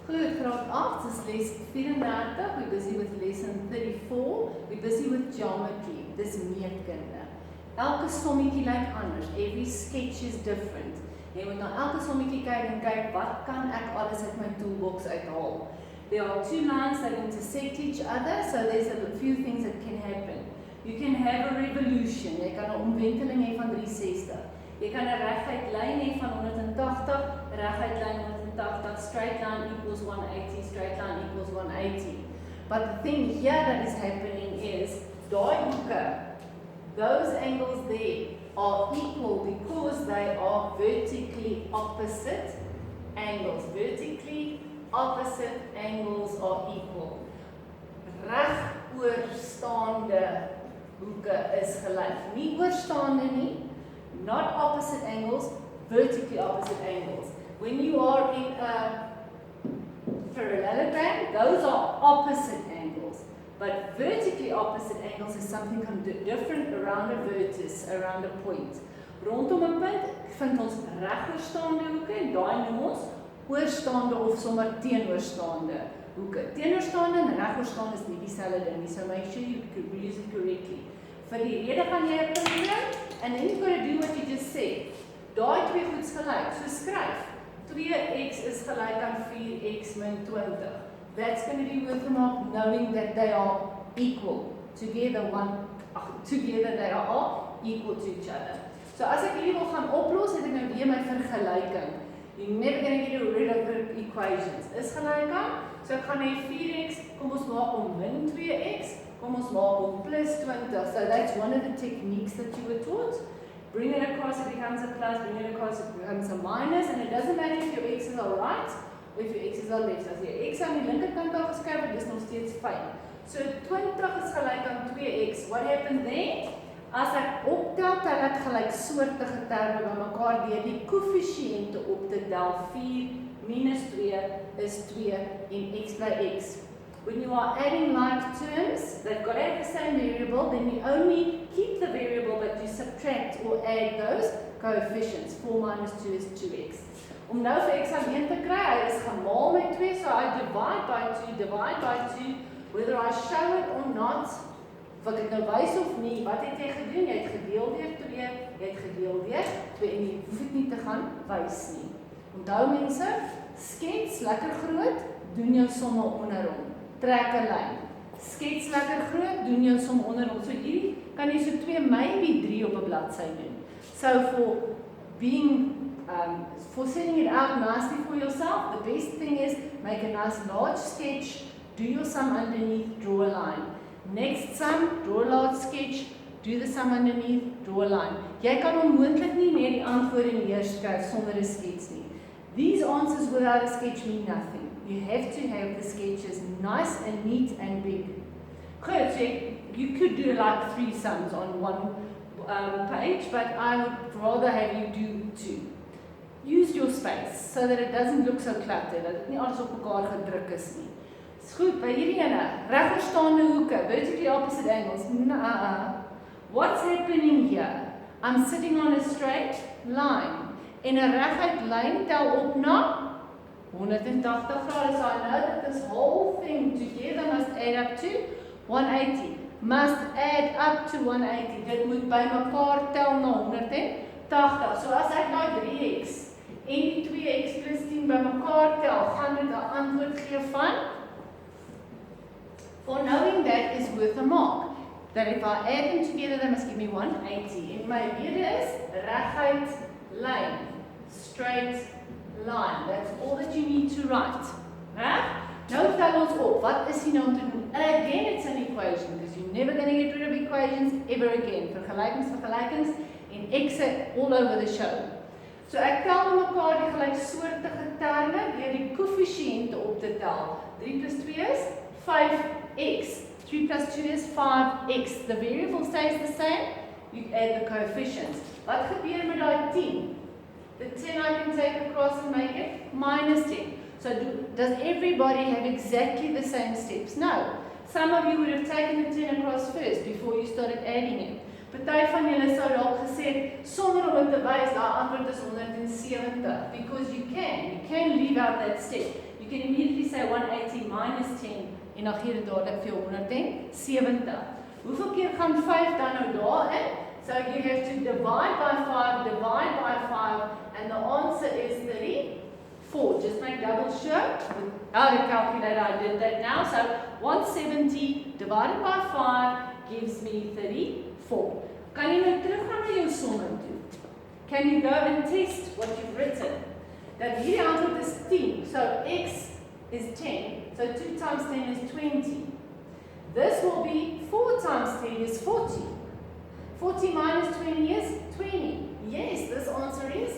Goed, graad 8 is les 34. We're busy with lesson 34. We're busy with geometry. Dis meetkunde. Elke sommetjie lyk anders. Every sketch is different. Jy moet na elke sommetjie kyk en kyk wat kan ek alles uit my toolbox uithaal. There are two lines that intersect each other, so there's a few things that can happen. You can have a revolution. Jy kan 'n omwenteling hê van 360. Jy kan 'n reguit lyn hê van 180, reguit lyn 180, straight line equals 180, straight line equals 180. But the thing here that is happening is, daai hoeke, those angles there are equal because they are vertically opposite angles. Vertically opposite angles are equal. Reg oorstaande hoeke is gelyk. Nie oorstaande nie. Not opposite angles, vertically opposite angles. When you are in a parallelogram, those are opposite angles. But vertically opposite angles is something different around a vertex, around a point. Rondom 'n punt vind ons regoorstaande hoeke en daai noem ons oorstaande of sommer teenoorstaande hoeke. Teenoorstaande en regoorstaande is nie dieselfde ding nie, so make sure you use it correctly. Vir die rede gaan jy 'n punt neem, and then you've got to do what you just said. Daai twee goeds gelyk, so skryf 2x is gelyk aan 4x min 20. That's going to be worth the mark, knowing that they are equal. Together they are all equal to each other. So as ek hierdie wil gaan oplos, het ek nou weer my vergelyking. You're never going to get rid of the equations. Is gelyk aan, so ek gaan hê 4x, kom ons maak hom min 2x, kom ons maak hom plus 20. So that's one of the techniques that you were taught. Bring it across, it becomes a plus, bring it across, it becomes a minus, and it doesn't matter if your x's are right or if your x's are left. As your x aan die linkerkant al geskryf het, dis nog steeds fyn. So 20 is gelyk aan 2x. What happened there? As ek optel, tel ek gelyksoortige terme bymekaar deur die koëffisiënte op te tel. 4 minus 2 is 2 en x bly x. When you are adding like terms, they've got to have the same variable, then you only keep the variable but you subtract or add those coefficients. 4 minus 2 is 2x. Om nou vir x alleen te kry, hy is gemaal met 2, so I divide by 2, whether I show it or not, of ek het nou wys of nie, wat het jy gedoen? Jy het gedeel deur 2, jy het gedeel deur 2 en jy hoef dit nie te gaan wys nie. Onthou mense, skets lekker groot, doen jou somme onder hom. Trek 'n lyn. Skets lekker groot, doen jou som onder hom. So hierdie kan jy so 2, maybe 3 op 'n bladsy doen. So for setting it out nicely for yourself, the best thing is make a nice large sketch, do your sum underneath, draw a line. Next sum, draw a large sketch, do the sum underneath, draw a line. Jy kan onmoontlik nie meer die antwoorde neerskryf sonder 'n skets nie. These answers without a sketch mean nothing. You have to have the sketches nice and neat and big. Good, so you could do like 3 sums on one page, but I would rather have you do 2. Use your space so that it doesn't look so cluttered, dat dit nie alles op mekaar gedruk is nie. Dis goed, by hierdie ene, regoorstaande hoeke, vertically opposite angles. What's happening here? I'm sitting on a straight line. En 'n reguit lyn tel op na 180 grade, so I know that this whole thing together must add up to 180. Must add up to 180. Dit moet by mekaar tel na 180. So as ek nou 3x en die 2x plus 10 by mekaar tel, gaan dit 'n antwoord gee van, for knowing that is worth a mark. That if I add them together, they must give me 180. En my rede is reguit lyn, straight line. That's all that you need to write. Right? Nou tel ons op. Wat is hier nou om te doen? Again, it's an equation because you're never going to get rid of equations ever again. Vergelykings en x'e all over the show. So ek tel mekaar die gelyksoortige terme deur die koëffisiënte op te tel. 3 plus 2 is 5x. 3 plus 2 is 5x. The variable stays the same. You add the coefficients. Wat gebeur met daai 10? The 10 I can take across and make it minus 10. So does everybody have exactly the same steps? No. Some of you would have taken the 10 across first before you started adding it. Party van julle sou dalk gesê het sonder om te wys daai antwoord is 170 because you can leave out that step. you can immediately say 180 minus 10 en dan gee dit dadelik vir jou 170. Hoeveel keer gaan 5 dan nou daarin? So you have to divide by 5, and the answer is 34. Just make double sure. Without a calculator, I did that now. So 170 divided by 5 gives me 34. Kan jy nou teruggaan na jou somme toe? Can you go and test what you've written? Dat hierdie antwoord is 10. So x is 10. So 2 times 10 is 20. This will be 4 times 10 is 40. 40 minus 20 is 20. Yes, this answer is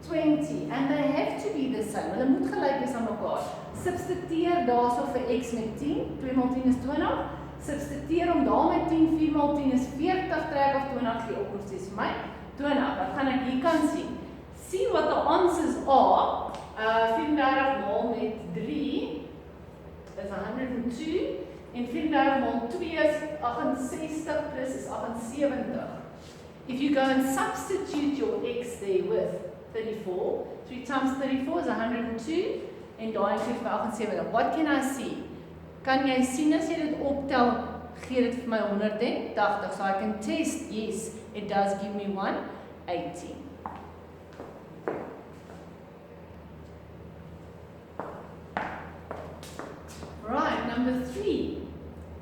20. And they have to be the same. Hulle moet gelyk wees aan mekaar. Substituteer daarso vir x met 10. 2 maal 10 is 20. Substituteer om daar met 10. 4 maal 10 is 40. Trek af 20 gee op of steeds vir my 20. Wat gaan ek hier kan sien? See what the answers are. 34 maal met 3 is 102. En 34 maal 2 is 68 plus is 78. If you go and substitute your x there with 34, 3 times 34 is 102 en daar gee vir 78. What can I see? Kan jy sien as jy dit optel, gee dit vir my 180. So I can test, yes, it does give me 180. Right, number 3.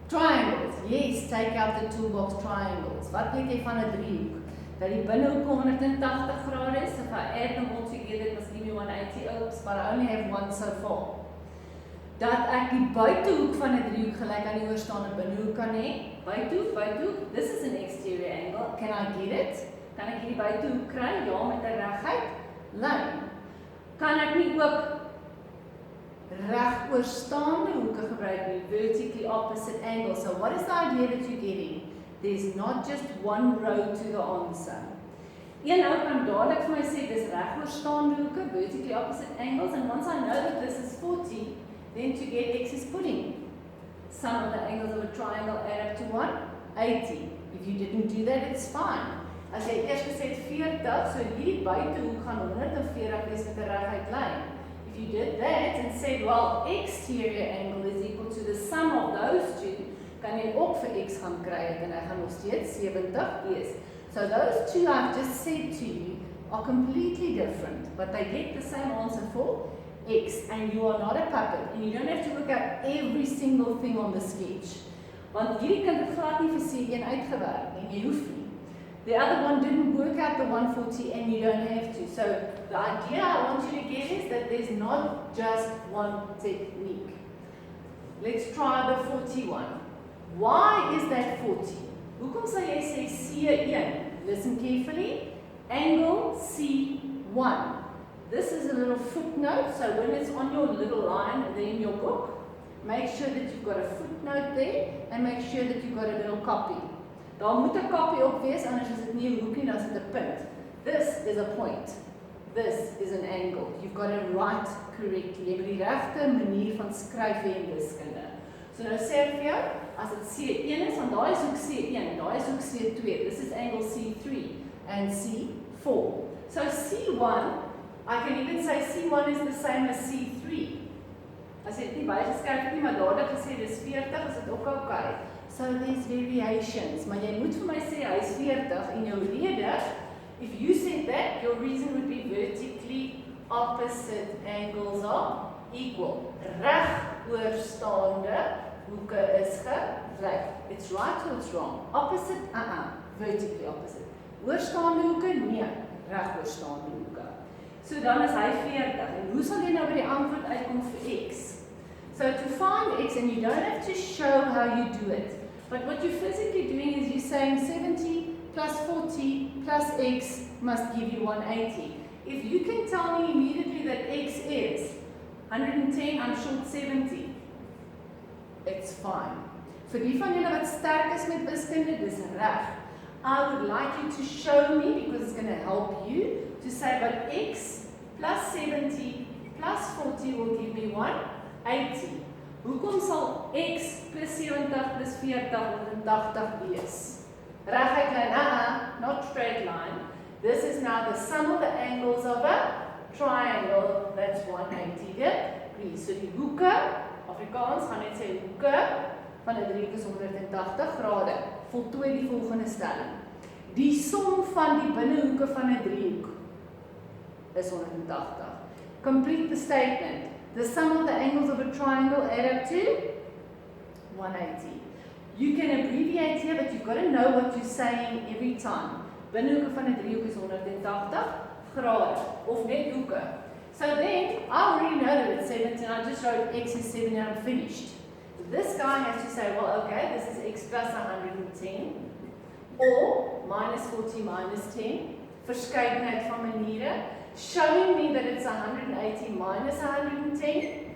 Triangles. Yes, take out the toolbox triangles. Wat weet jy van 'n driehoek? Dat die binnehoek 180 grade is. If I add them all together, it must give me 180. Oops, but I only have one so far. Dat ek die buitehoek van 'n driehoek gelyk aan die oorstaande binnehoek kan hê. Buitehoek. This is an exterior angle. Can I get it? Kan ek hierdie buitehoek kry? Ja, met 'n reguit lyn. Kan ek nie ook reg oorstaande hoeke gebruik nie, vertically opposite angles. So what is the idea that you're getting? There's not just one road to the answer. Een ou kan dadelik vir my sê dis reg oorstaande hoeke, vertically opposite angles, and once I know that this is 40, then to get x is pudding. Sum of the angles of a triangle add up to 180. If you didn't do that, it's fine. As jy eers gesê het 40, so hierdie buitehoek gaan 140 wees met 'n reguit lyn. If you did that and said, well, exterior angle is equal to the sum of those two, kan jy ook vir x gaan kry het en hy gaan nog steeds 70 wees. So those two I've just said to you are completely different, but they get the same answer for x, and you are not a puppet, and you don't have to look at every single thing on the sketch. Want hierdie kind het glad nie vir C1 uitgewerk en jy hoef nie. The other one didn't work out the 140 and you don't have to. So the idea I want you to get is that there's not just one technique. Let's try the 41. Why is that 40? Hoekom sal jy sê C1? Listen carefully. Angle C1. This is a little footnote, so when it's on your little line there in your book, make sure that you've got a footnote there and make sure that you've got a little copy. Daar moet 'n kopie op wees, anders is dit nie 'n hoek nie, dan is dit 'n punt. This is a point. This is an angle. You've got to write correctly. Jy moet die regte manier van skryf hê in wiskunde. So nou sê ek vir jou, as dit C1 is, want daai is hoek C1, daai is hoek C2. This is angle C3 and C4. So C1, I can even say C1 is the same as C3. As jy dit nie bygeskryf nie, maar dadelik gesê dis 40, is dit ook okay. So there's variations, maar jy moet vir my sê hy is 40 en jou rede, if you said that, your reason would be vertically opposite angles are equal. Reg oorstaande hoeke is gelyk. It's right or it's wrong. Opposite, vertically opposite. Oorstaande hoeke, nee, reg oorstaande hoeke. So dan is hy 40 en hoe sal jy nou by die antwoord uitkom vir x? So to find x, and you don't have to show how you do it, but what you're physically doing is you're saying 70 plus 40 plus x must give you 180. If you can tell me immediately that x is 110, I'm short 70. It's fine. Vir die van julle wat sterk is met wiskunde, dis reg. I would like you to show me, because it's going to help you, to say but x plus 70 plus 40 will give me 180. Hoekom sal x plus 70 plus 40 180 wees? Reguit lyn, not straight line. This is now the sum of the angles of a triangle. That's 180 here. degrees. So die hoeke, Afrikaans gaan net sê hoeke van 'n driehoek is 180 grade. Voltooi die volgende stelling. Die som van die binnehoeke van 'n driehoek is 180. Complete the statement. The sum of the angles of a triangle add up to 180. You can abbreviate here, but you've got to know what you're saying every time. Binnehoeke van 'n driehoek is 180 grade, of net hoeke. So then, I already know that it's 17, I just wrote x is 7 and I'm finished. This guy has to say, well, okay, this is x plus 110, or minus 40 minus 10, verskeidenheid van maniere, showing me that it's 180 minus 110,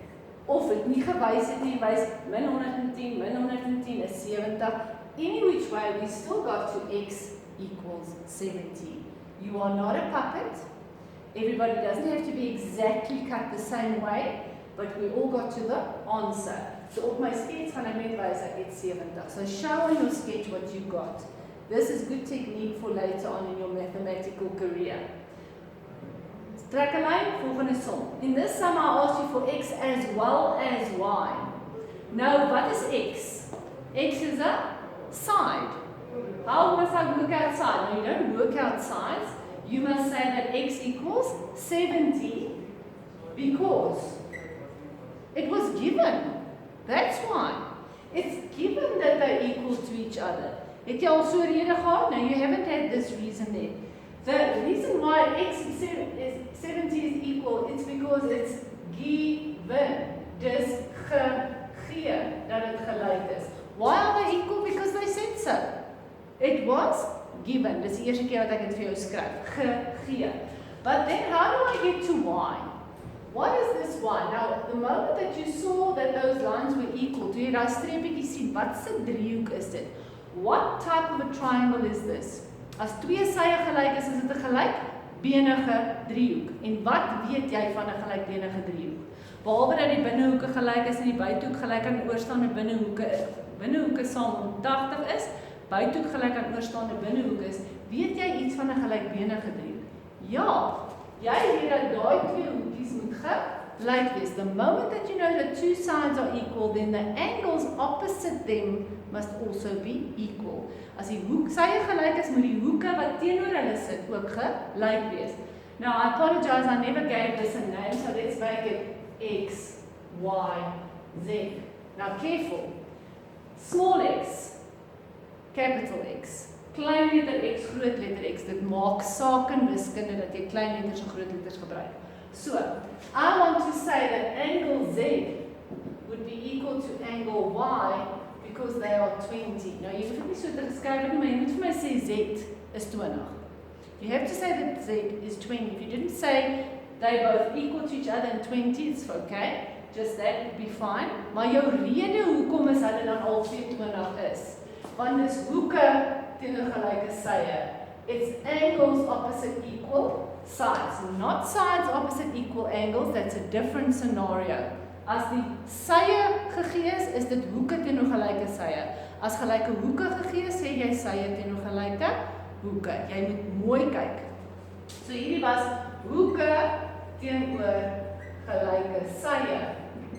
of het nie gewys het nie, wys min 110 is 70. Any which way, we still got to x equals 70. You are not a puppet. Everybody doesn't have to be exactly cut the same way, but we all got to the answer. So op my sketch gaan ek net wys ek het 70. So show on your sketch what you got. This is good technique for later on in your mathematical career. Trek 'n lyn, volgende som. In this sum I asked you for x as well as y. Now what is x? X is a side. How must I work out side? Now you don't work out sides. You must say that x equals 70 because it was given. That's why. It's given that they're equal to each other. Het jy al so rede gehad? No, you haven't had this reason there. The reason why x is 70 is equal, it's because it's given. Dis gegee dat het gelyk is. Why are they equal? Because they said so. It was given. Dis die eerste keer wat ek dit vir jou skryf. Gegee. But then how do I get to y? What is this y? Now, the moment that you saw that those lines were equal, toe jy daai streepietjie sien, wat se driehoek is dit? What type of a triangle is this? As twee sye gelyk is dit 'n gelykbenige driehoek. En wat weet jy van 'n gelykbenige driehoek? Behalwe dat die binnehoeke gelyk is en die buitehoek gelyk aan oorstaande binnehoeke saam 80 is, buitehoek gelyk aan oorstaande binnehoek is, weet jy iets van 'n gelykbenige driehoek? Ja, jy weet dat daai twee hoekies moet gelyk wees. The moment that you know that two sides are equal, then the angles opposite them must also be equal. As die hoeksye gelyk is, moet die hoeke wat teenoor hulle sit ook gelyk wees. Now, I apologize, I never gave this a name, so let's make it x, y, z. Now, careful. Small x, capital X. Klein letter x, groot letter x. Dit maak saak in wiskunde dat jy klein letters en groot letters gebruik. So, I want to say that angle z would be equal to angle y because they are 20. Nou, jy hoef nie so te geskryf nie, maar jy moet vir my sê z is 20. You have to say that z is 20. If you didn't say they both equal to each other and 20, it's okay. Just that would be fine. Maar jou rede hoekom is hulle dan al 20 is? Want dis hoeke teenoor gelyke sye. It's angles opposite equal sides, not sides opposite equal angles. That's a different scenario. As die sye gegee is dit hoeke teenoor gelyke sye. As gelyke hoeke gegee is, sê jy sye teenoor gelyke hoeke. Jy moet mooi kyk. So hierdie was hoeke teenoor gelyke sye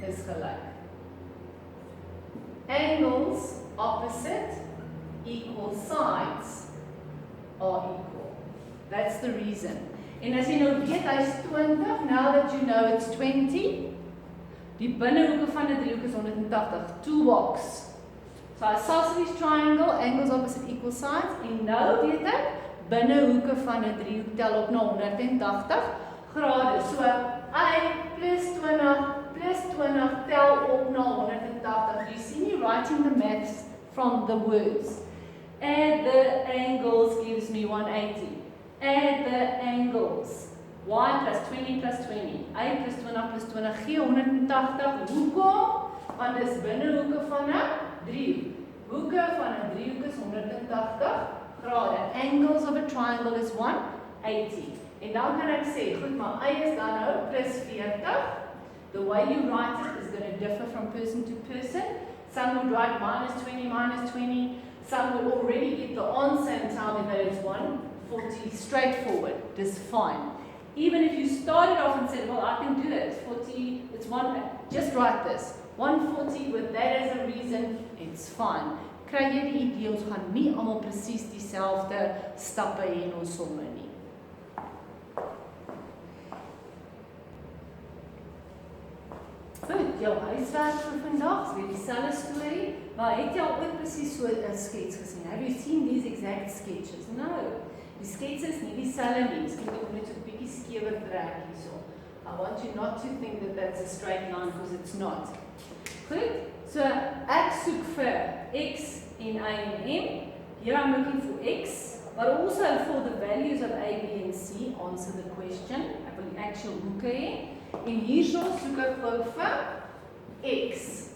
is gelyk. Angles opposite equal sides are equal. That's the reason. En as jy nou weet hy is 20, now that you know it's 20, die binnehoeke van 'n driehoek is 180. Toolbox. So isosceles triangle, angles opposite equal sides, en nou weet ek, binnehoeke van 'n driehoek tel op na 180 grade. So I plus 20 tel op na 180. You see me writing the maths from the words. Add the angles gives me 180. Add the angles. Y plus 20 plus 20. A plus 20 plus 20 gee 180. Hoekom? Want dis binnehoeke van 'n driehoek. Hoeke van 'n driehoek is 180 grade. Angles of a triangle is 180. En dan kan ek sê, goed, maar A is dan nou plus 40. The way you write it is going to differ from person to person. Some would write minus 20. Some would already get the answer and tell me that it's 140. Straightforward. This is fine. Even if you started off and said, well, I can do it, 40, it's one, just write this, 140 with that as a reason, it's fine. Kry jy die idee, ons gaan nie allemaal presies dieselfde stappe hê in ons somme nie. Goed, jou huiswerk vir vandag, is weer dieselfde storie, maar het jy al ooit presies so 'n skets gesien? Have you seen these exact sketches? No. Die skets is nie dieselfde nie. Miskien moet ek net so 'n bietjie skewer trek hierso. I want you not to think that that's a straight line because it's not. Goed, so ek soek vir x in A and M. Here I'm looking for x, but also for the values of A, B and C. Answer the question. Ek wil die actual hoeke hê. En hierso soek ek gou vir x.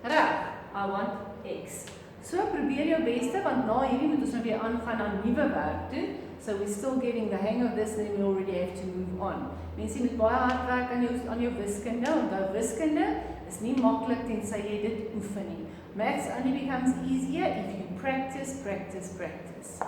Reg, I want x. So probeer jou beste, want na hierdie moet ons nou weer aangaan na nuwe werk toe. So we're still getting the hang of this, then we already have to move on. Mense moet baie hard werk aan jou wiskunde. Onthou, wiskunde is nie maklik tensy jy dit oefen nie. Maths only becomes easier if you practice, practice, practice.